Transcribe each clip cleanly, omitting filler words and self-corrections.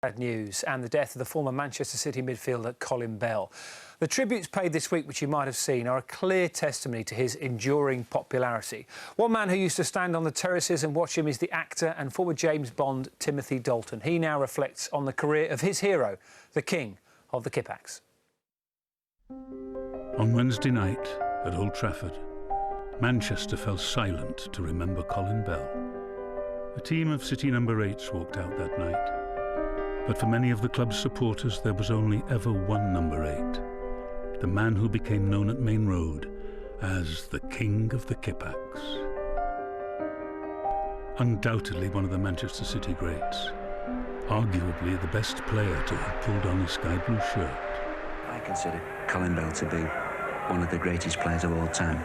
Bad news and the death of the former Manchester City midfielder Colin Bell. The tributes paid this week, which you might have seen, are a clear testimony to his enduring popularity. One man who used to stand on the terraces and watch him is the actor and former James Bond Timothy Dalton. He now reflects on the career of his hero, the king of the Kippax. On Wednesday night at Old Trafford, Manchester fell silent to remember Colin Bell. A team of City number 8s walked out that night. But for many of the club's supporters, there was only ever one number 8, the man who became known at Main Road as the King of the Kippax. Undoubtedly one of the Manchester City greats, arguably the best player to have pulled on a sky blue shirt. I consider Colin Bell to be one of the greatest players of all time.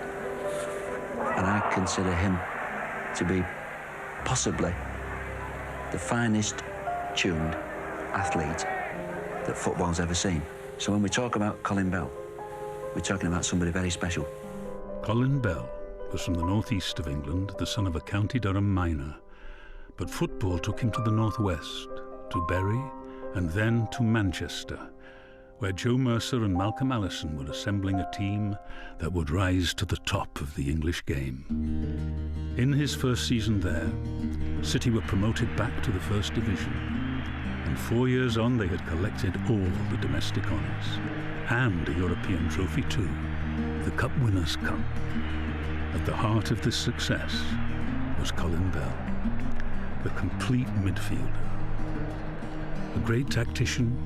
And I consider him to be possibly the finest tuned athlete that football's ever seen. So when we talk about Colin Bell, we're talking about somebody very special. Colin Bell was from the northeast of England, the son of a County Durham miner. But football took him to the northwest, to Bury, and then to Manchester, where Joe Mercer and Malcolm Allison were assembling a team that would rise to the top of the English game. In his first season there, City were promoted back to the First Division. And 4 years on, they had collected all the domestic honours, and a European trophy too, the Cup Winners' Cup. At the heart of this success was Colin Bell, the complete midfielder, a great tactician,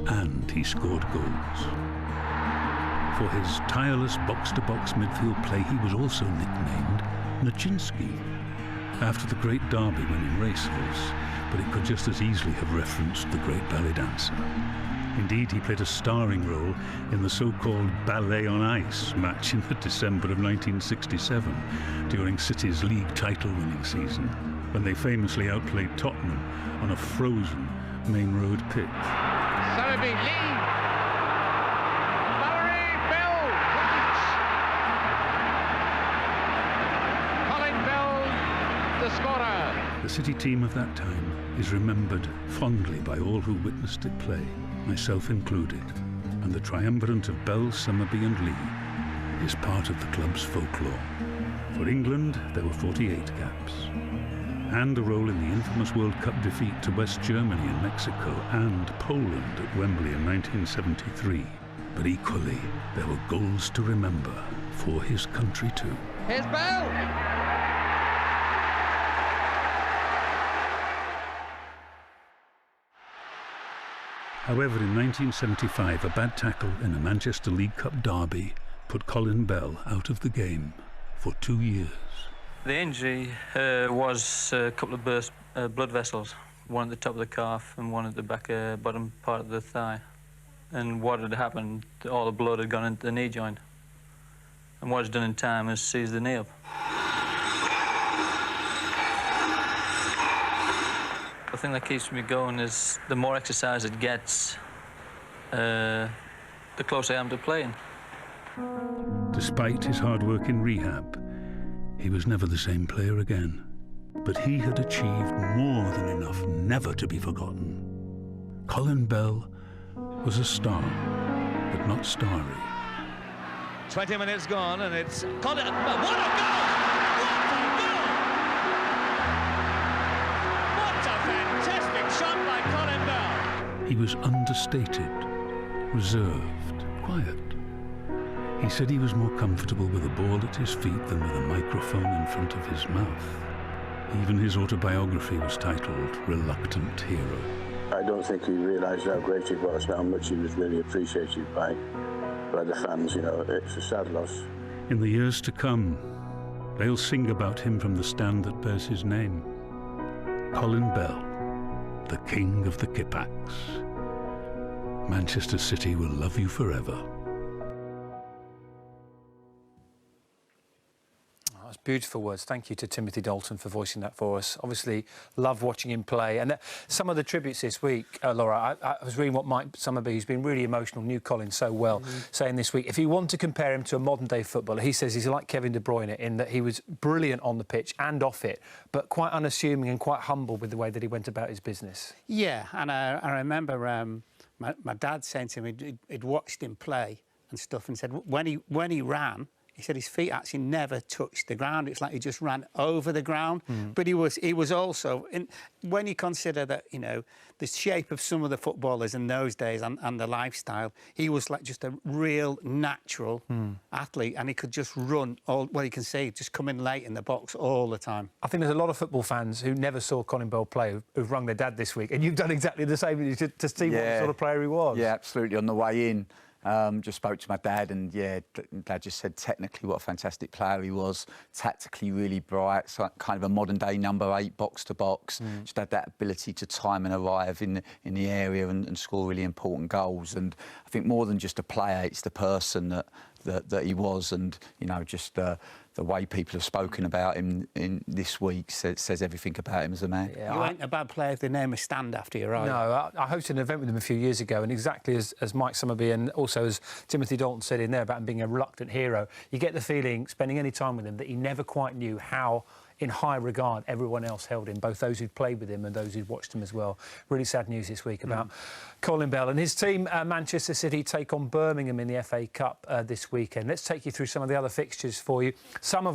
and he scored goals. For his tireless box-to-box midfield play, he was also nicknamed Naczynski, after the great Derby winning racehorse, but it could just as easily have referenced the great ballet dancer. Indeed, he played a starring role in the so-called Ballet on Ice match in the December of 1967 during City's league title-winning season, when they famously outplayed Tottenham on a frozen Main Road pitch. Sowerby, Lee, Mallory, Bell, Colin Bell, the scorer. The City team of that time is remembered fondly by all who witnessed it play, myself included, and the triumvirate of Bell, Summerby and Lee is part of the club's folklore. For England, there were 48 caps, and a role in the infamous World Cup defeat to West Germany and Mexico and Poland at Wembley in 1973. But equally, there were goals to remember for his country too. Here's Bell! However, in 1975, a bad tackle in a Manchester League Cup derby put Colin Bell out of the game for 2 years. The injury was a couple of burst blood vessels, one at the top of the calf and one at the back bottom part of the thigh. And what had happened, all the blood had gone into the knee joint. And what it's done in time is seized the knee up. The thing that keeps me going is the more exercise it gets, the closer I am to playing. Despite his hard work in rehab, he was never the same player again. But he had achieved more than enough never to be forgotten. Colin Bell was a star, but not starry. 20 minutes gone, and it's Colin. What a goal! What a goal! What a fantastic shot by Colin Bell! He was understated, reserved, quiet. He said he was more comfortable with a ball at his feet than with a microphone in front of his mouth. Even his autobiography was titled Reluctant Hero. I don't think he realised how great he was, how much he was really appreciated by the fans. You know, it's a sad loss. In the years to come, they'll sing about him from the stand that bears his name. Colin Bell, the King of the Kippax. Manchester City will love you forever. Oh, that's Beautiful words. Thank you to Timothy Dalton for voicing that for us. Obviously, love watching him play. And some of the tributes this week, Laura, I was reading what Mike Summerby, who's been really emotional, knew Colin so well, saying this week, if you want to compare him to a modern-day footballer, he says he's like Kevin De Bruyne in that he was brilliant on the pitch and off it, but quite unassuming and quite humble with the way that he went about his business. Yeah, and I remember my dad saying to me, he'd watched him play and stuff, and said when he ran, he said his feet actually never touched the ground. It's like he just ran over the ground. But he was also, when you consider that, you know, the shape of some of the footballers in those days and the lifestyle, he was like just a real natural athlete, and he could just run well, you can see, just come in late in the box all the time. I think there's a lot of football fans who never saw Colin Bell play who've rung their dad this week, and you've done exactly the same to see what sort of player he was. Yeah, absolutely. On the way in, just spoke to my dad, and Dad just said technically what a fantastic player he was, tactically really bright, so kind of a modern-day number 8 box to box. Just had that ability to time and arrive in the area and score really important goals. And I think more than just a player, it's the person that he was, and you know, just the way people have spoken about him in this week says everything about him as a man. Yeah, you ain't a bad player if they name a stand after you, right? No, I hosted an event with him a few years ago, and exactly as Mike Summerby and also as Timothy Dalton said in there about him being a reluctant hero, you get the feeling, spending any time with him, that he never quite knew how in high regard everyone else held him, both those who'd played with him and those who'd watched him as well. Really sad news this week about Colin Bell. And his team, Manchester City, take on Birmingham in the FA Cup this weekend. Let's take you through some of the other fixtures for you. Some of